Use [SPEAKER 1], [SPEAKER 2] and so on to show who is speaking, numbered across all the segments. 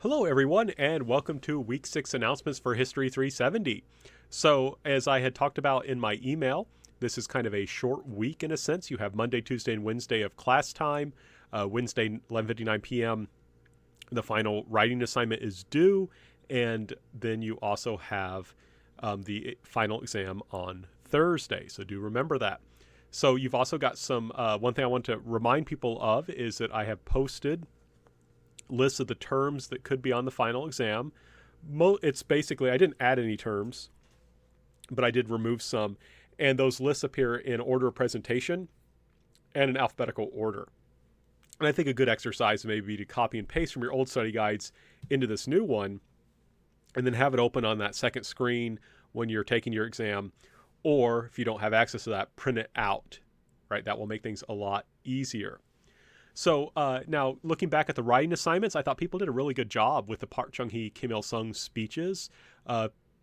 [SPEAKER 1] Hello, everyone, and welcome to Week 6 announcements for History 370. So, as I had talked about in my email, this is kind of a short week in a sense. You have Monday, Tuesday, and Wednesday of class time. Wednesday, 11:59 p.m., the final writing assignment is due, and then you also have the final exam on Thursday. So, do remember that. So, you've also got some, one thing I want to remind people of is that I have posted lists of the terms that could be on the final exam. It's basically, I didn't add any terms, but I did remove some. And those lists appear in order of presentation and in alphabetical order. And I think a good exercise may be to copy and paste from your old study guides into this new one and then have it open on that second screen when you're taking your exam. Or if you don't have access to that, print it out, right? That will make things a lot easier. So now looking back at the writing assignments, I thought people did a really good job with the Park Chung-hee, Kim Il-sung speeches.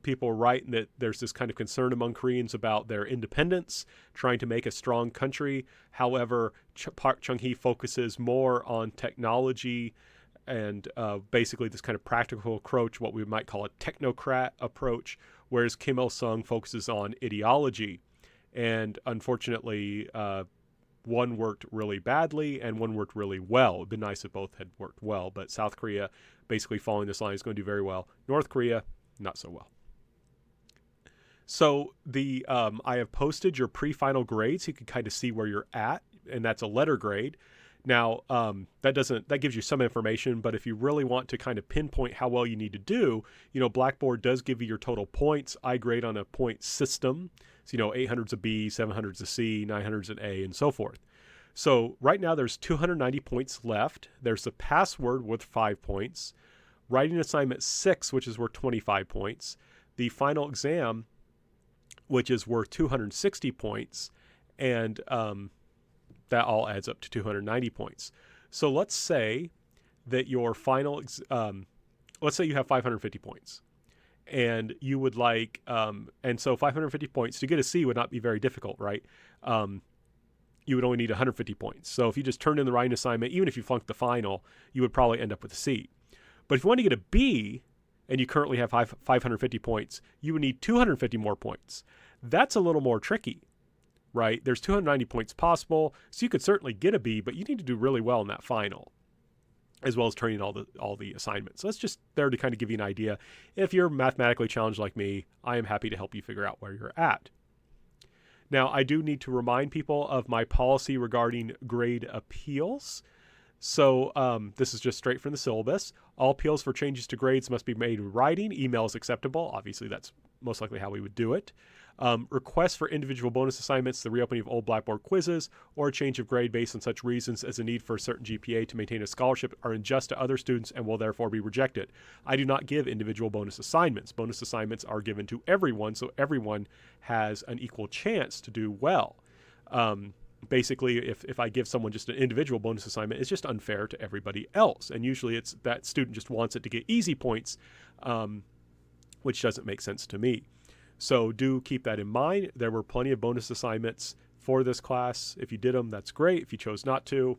[SPEAKER 1] People write that there's this kind of concern among Koreans about their independence, trying to make a strong country. However, Park Chung-hee focuses more on technology and basically this kind of practical approach, what we might call a technocrat approach, whereas Kim Il-sung focuses on ideology. And unfortunately, one worked really badly and one worked really well. It'd been nice if both had worked well, but South Korea, basically following this line, is going to do very well. North Korea, not so well. So I have posted your pre-final grades. So you can kind of see where you're at, and that's a letter grade. Now, that gives you some information, but if you really want to kind of pinpoint how well you need to do, Blackboard does give you your total points. I grade on a point system. So, 800's a B, 700's a C, 900's an A, and so forth. So right now there's 290 points left. There's the password worth 5 points. Writing assignment 6, which is worth 25 points. The final exam, which is worth 260 points. And that all adds up to 290 points. So let's say that your final, let's say you have 550 points. And you would like, and so 550 points to get a C would not be very difficult, right? You would only need 150 points. So if you just turned in the writing assignment, even if you flunked the final, you would probably end up with a C. But if you want to get a B, and you currently have 550 points, you would need 250 more points. That's a little more tricky, right? There's 290 points possible, so you could certainly get a B, but you need to do really well in that final, as well as turning all the assignments. So that's just there to kind of give you an idea. If you're mathematically challenged like me, I am happy to help you figure out where you're at. Now, I do need to remind people of my policy regarding grade appeals. So this is just straight from the syllabus. All appeals for changes to grades must be made in writing. Email is acceptable. Obviously, that's most likely how we would do it. Requests for individual bonus assignments, the reopening of old Blackboard quizzes, or a change of grade based on such reasons as a need for a certain GPA to maintain a scholarship are unjust to other students and will therefore be rejected. I do not give individual bonus assignments. Bonus assignments are given to everyone, so everyone has an equal chance to do well. Basically, if I give someone just an individual bonus assignment, it's just unfair to everybody else. And usually it's that student just wants it to get easy points, which doesn't make sense to me. So do keep that in mind. There were plenty of bonus assignments for this class. If you did them, that's great. If you chose not to,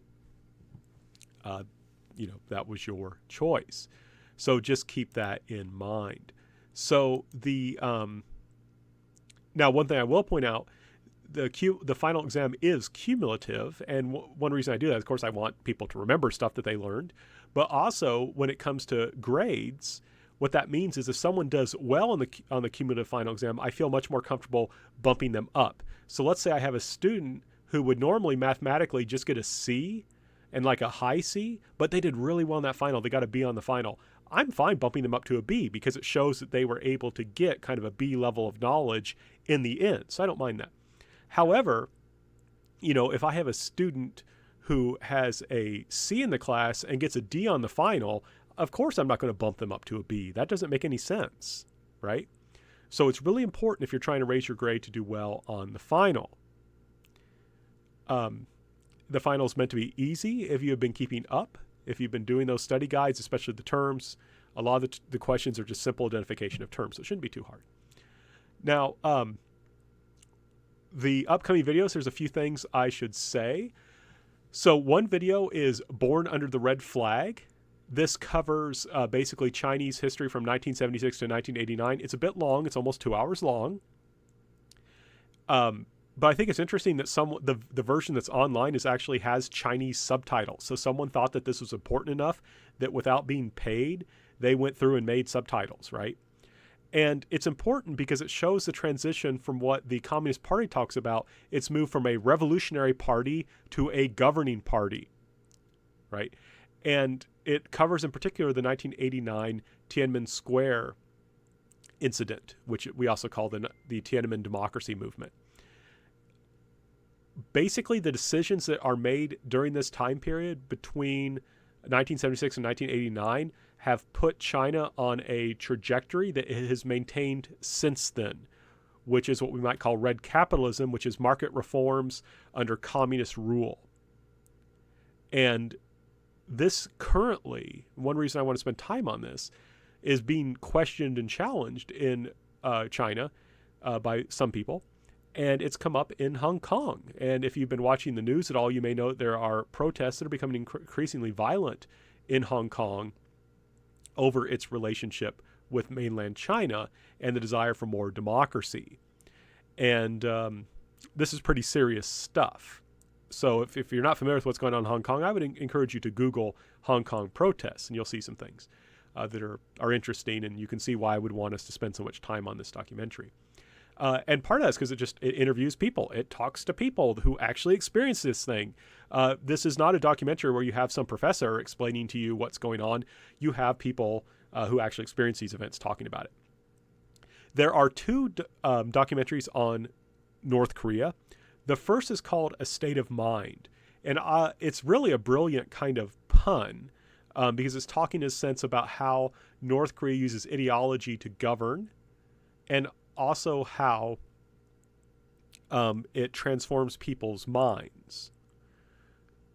[SPEAKER 1] that was your choice. So just keep that in mind. So now one thing I will point out, the final exam is cumulative, and one reason I do that, of course, I want people to remember stuff that they learned, but also when it comes to grades, what that means is if someone does well on the cumulative final exam, I feel much more comfortable bumping them up. So let's say I have a student who would normally mathematically just get a C and like a high C, but they did really well in that final. They got a B on the final. I'm fine bumping them up to a B because it shows that they were able to get kind of a B level of knowledge in the end. So I don't mind that. However, if I have a student who has a C in the class and gets a D on the final, of course I'm not going to bump them up to a B. That doesn't make any sense, right? So it's really important if you're trying to raise your grade to do well on the final. The final is meant to be easy if you have been keeping up. If you've been doing those study guides, especially the terms, a lot of the questions are just simple identification of terms, so it shouldn't be too hard. Now, the upcoming videos, there's a few things I should say. So one video is Born Under the Red Flag. This covers basically Chinese history from 1976 to 1989. It's a bit long. It's almost 2 hours long. But I think it's interesting that the version that's online actually has Chinese subtitles. So someone thought that this was important enough that without being paid, they went through and made subtitles, right? And it's important because it shows the transition from what the Communist Party talks about. It's moved from a revolutionary party to a governing party, right? And it covers in particular the 1989 Tiananmen Square incident, which we also call the Tiananmen Democracy Movement. Basically, the decisions that are made during this time period between 1976 and 1989 have put China on a trajectory that it has maintained since then, which is what we might call red capitalism, which is market reforms under communist rule. And this currently, one reason I want to spend time on this, is being questioned and challenged in China by some people. And it's come up in Hong Kong. And if you've been watching the news at all, you may know there are protests that are becoming increasingly violent in Hong Kong over its relationship with mainland China and the desire for more democracy. And this is pretty serious stuff. So if you're not familiar with what's going on in Hong Kong, I would encourage you to Google Hong Kong protests, and you'll see some things that are interesting, and you can see why I would want us to spend so much time on this documentary. And part of that is because it interviews people. It talks to people who actually experience this thing. This is not a documentary where you have some professor explaining to you what's going on. You have people who actually experience these events talking about it. There are two documentaries on North Korea. The first is called A State of Mind. And it's really a brilliant kind of pun because it's talking in a sense about how North Korea uses ideology to govern, and also how it transforms people's minds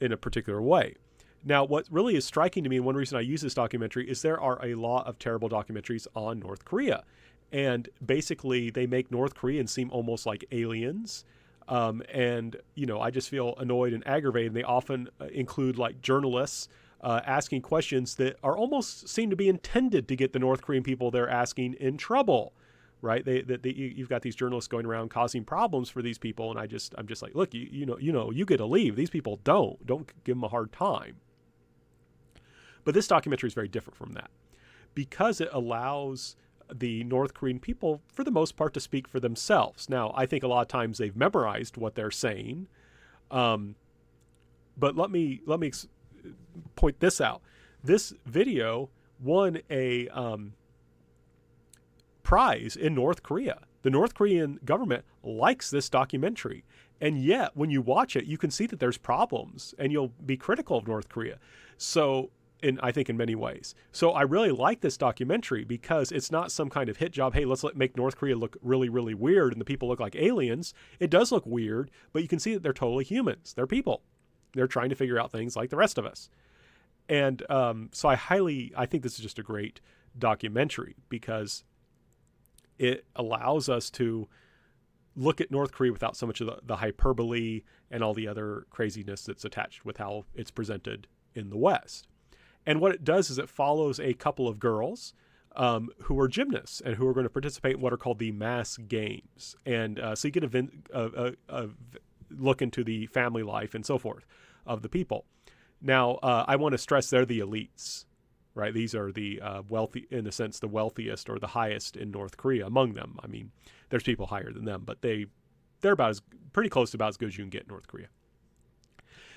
[SPEAKER 1] in a particular way. Now, what really is striking to me, and one reason I use this documentary, is there are a lot of terrible documentaries on North Korea. And basically, they make North Koreans seem almost like aliens. And, I just feel annoyed and aggravated. And they often include like journalists asking questions that are almost seem to be intended to get the North Korean people they're asking in trouble. Right? You've got these journalists going around causing problems for these people, and I'm just like, look, you get to leave. These people don't give them a hard time. But this documentary is very different from that because it allows the North Korean people, for the most part, to speak for themselves. Now, I think a lot of times they've memorized what they're saying, but let me point this out. This video won a prize in North Korea. The North Korean government likes this documentary. And yet, when you watch it, you can see that there's problems and you'll be critical of North Korea. So, I think in many ways. So I really like this documentary because it's not some kind of hit job. Hey, let's make North Korea look really, really weird and the people look like aliens. It does look weird, but you can see that they're totally humans. They're people. They're trying to figure out things like the rest of us. And so I think this is just a great documentary because it allows us to look at North Korea without so much of the hyperbole and all the other craziness that's attached with how it's presented in the West. And what it does is it follows a couple of girls who are gymnasts and who are going to participate in what are called the mass games. And so you get a look into the family life and so forth of the people. Now, I want to stress they're the elites, right? These are the wealthy, in a sense, the wealthiest or the highest in North Korea among them. I mean, there's people higher than them, but they're pretty close to about as good as you can get in North Korea.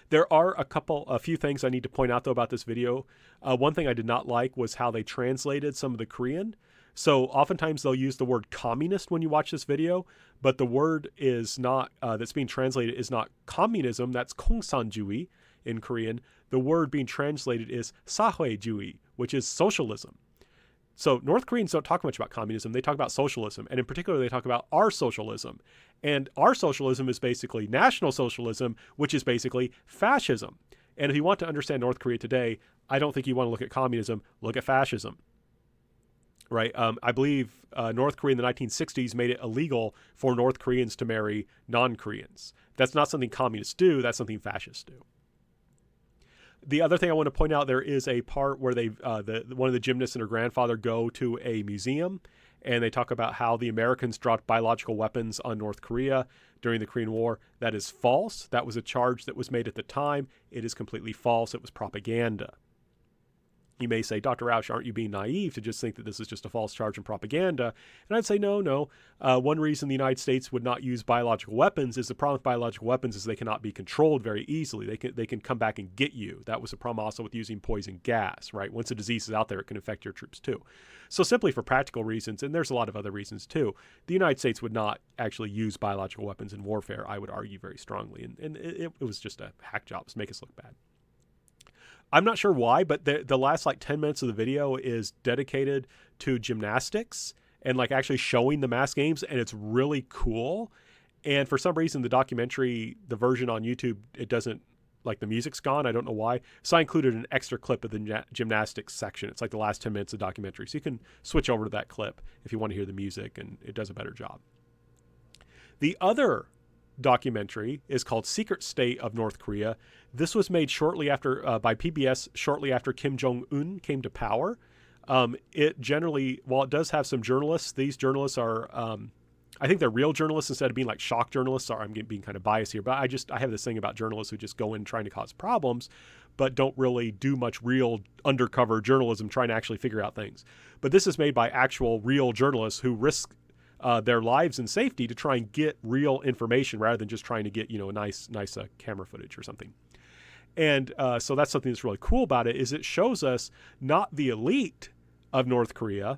[SPEAKER 1] There are a few things I need to point out, though, about this video. One thing I did not like was how they translated some of the Korean. So oftentimes they'll use the word communist when you watch this video, but the word is not that's being translated is not communism. That's 공산주의 in Korean. The word being translated is 사회주의, which is socialism. So North Koreans don't talk much about communism. They talk about socialism. And in particular, they talk about our socialism. And our socialism is basically National Socialism, which is basically fascism. And if you want to understand North Korea today, I don't think you want to look at communism. Look at fascism. Right? I believe North Korea in the 1960s made it illegal for North Koreans to marry non-Koreans. That's not something communists do. That's something fascists do. The other thing I want to point out, there is a part where they, one of the gymnasts and her grandfather go to a museum, and they talk about how the Americans dropped biological weapons on North Korea during the Korean War. That is false. That was a charge that was made at the time. It is completely false. It was propaganda. You may say, Dr. Rausch, aren't you being naive to just think that this is just a false charge and propaganda? And I'd say, no. One reason the United States would not use biological weapons is the problem with biological weapons is they cannot be controlled very easily. They can come back and get you. That was a problem also with using poison gas, right? Once a disease is out there, it can affect your troops too. So simply for practical reasons, and there's a lot of other reasons too, the United States would not actually use biological weapons in warfare, I would argue very strongly. And it was just a hack job to make us look bad. I'm not sure why, but the last like 10 minutes of the video is dedicated to gymnastics and like actually showing the mass games, and it's really cool. And for some reason, the documentary, the version on YouTube, it doesn't, like the music's gone. I don't know why. So I included an extra clip of the gymnastics section. It's like the last 10 minutes of the documentary. So you can switch over to that clip if you want to hear the music, and it does a better job. The other documentary is called Secret State of North Korea. This was made shortly after by PBS shortly after Kim Jong-un came to power. It generally, while it does have some journalists, these journalists are, I think they're real journalists instead of being like shock journalists. Sorry, I'm being kind of biased here, but I have this thing about journalists who just go in trying to cause problems, but don't really do much real undercover journalism trying to actually figure out things. But this is made by actual real journalists who risk their lives and safety to try and get real information rather than just trying to get, a nice camera footage or something. And so that's something that's really cool about it, is it shows us not the elite of North Korea.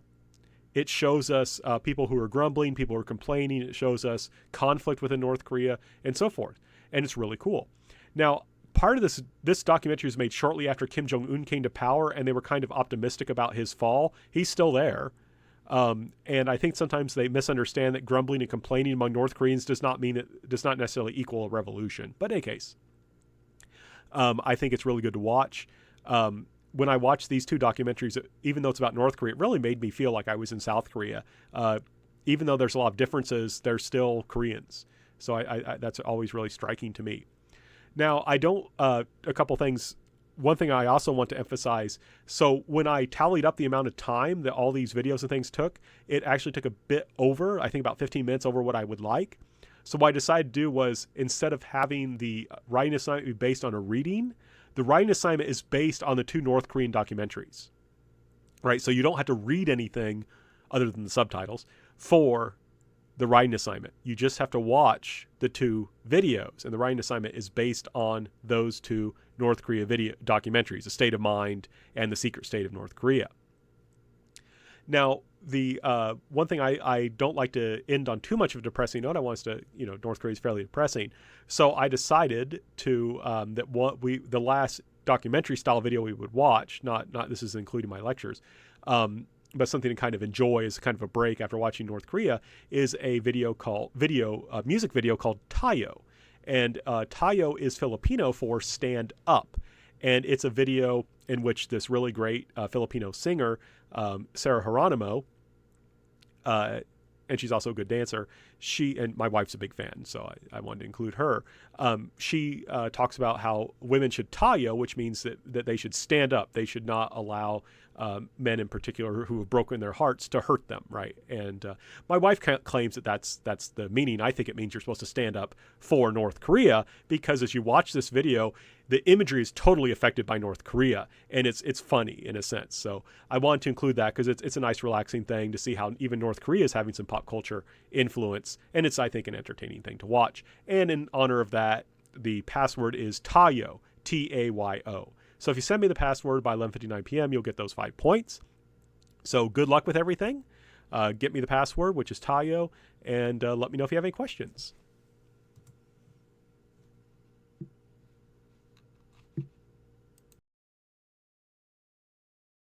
[SPEAKER 1] It shows us people who are grumbling, people who are complaining. It shows us conflict within North Korea and so forth. And it's really cool. Now, part of this documentary was made shortly after Kim Jong-un came to power, and they were kind of optimistic about his fall. He's still there. And I think sometimes they misunderstand that grumbling and complaining among North Koreans does not necessarily equal a revolution. But in any case, I think it's really good to watch. When I watched these two documentaries, even though it's about North Korea, it really made me feel like I was in South Korea. Even though there's a lot of differences, they're still Koreans. So I that's always really striking to me. Now, a couple things. One thing I also want to emphasize, so when I tallied up the amount of time that all these videos and things took, it actually took a bit over, I think about 15 minutes over what I would like. So what I decided to do was, instead of having the writing assignment be based on a reading, the writing assignment is based on the two North Korean documentaries, right? So you don't have to read anything other than the subtitles for the writing assignment. You just have to watch the two videos, and the writing assignment is based on those two North Korea video documentaries, The State of Mind and The Secret State of North Korea. Now, the one thing I don't like to end on too much of a depressing note. I want us to, North Korea is fairly depressing. So I decided to, the last documentary style video we would watch, not this is including my lectures, but something to kind of enjoy as kind of a break after watching North Korea, is a music video called Tayo. And Tayo is Filipino for stand up. And it's a video in which this really great Filipino singer, Sarah Geronimo, and she's also a good dancer. And my wife's a big fan, so I wanted to include her. She talks about how women should tayo, which means that they should stand up. They should not allow men in particular who have broken their hearts to hurt them, right? And my wife claims that that's the meaning. I think it means you're supposed to stand up for North Korea, because as you watch this video, the imagery is totally affected by North Korea, and it's funny in a sense. So I wanted to include that because it's a nice relaxing thing to see how even North Korea is having some pop culture influence, and it's, I think, an entertaining thing to watch. And in honor of that, the password is Tayo, Tayo. So if you send me the password by 11:59 p.m., you'll get those 5 points. So good luck with everything. Get me the password, which is Tayo, and let me know if you have any questions.